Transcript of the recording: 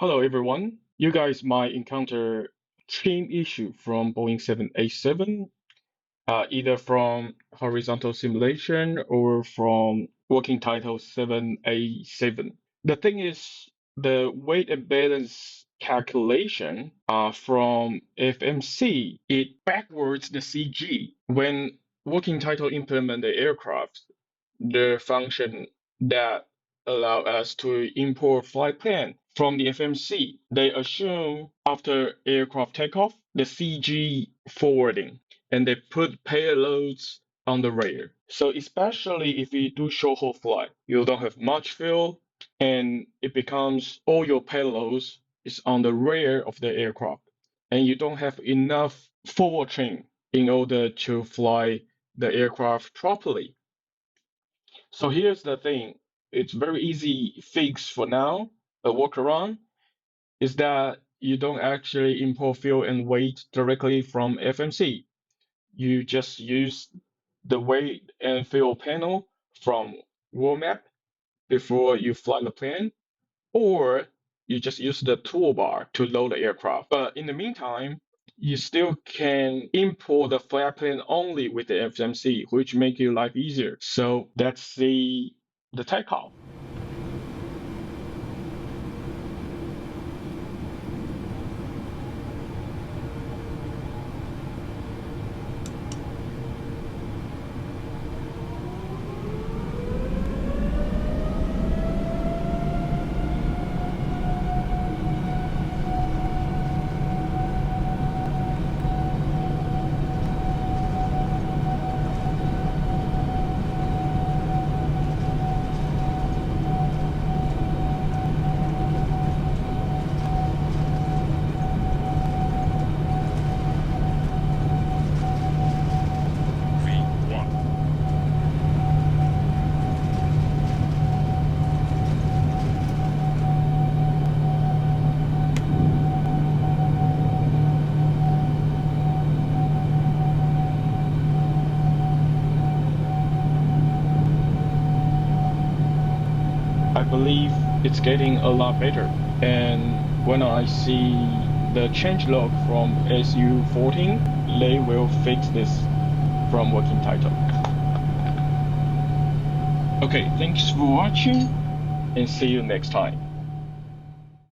Hello everyone. You guys might encounter trim issue from Boeing 787, either from horizontal simulation or from working title 787. The thing is, the weight and balance calculation from FMC, it backwards the CG. When working title implement the aircraft, the function that allow us to import flight plan from the FMC, they assume after aircraft takeoff, the CG forwarding, and they put payloads on the rear. So especially if you do short haul flight, you don't have much fuel, and it becomes all your payloads is on the rear of the aircraft, and you don't have enough forward trim in order to fly the aircraft properly. So here's the thing. It's very easy fix for now. A workaround is that you don't actually import fuel and weight directly from FMC. You just use the weight and fuel panel from world map before you fly the plane, or you just use the toolbar to load the aircraft. But in the meantime, you still can import the flight plan only with the FMC, which make your life easier. So that's the takeoff. I believe it's getting a lot better. And when I see the changelog from SU14, they will fix this from working title. Okay, thanks for watching and see you next time.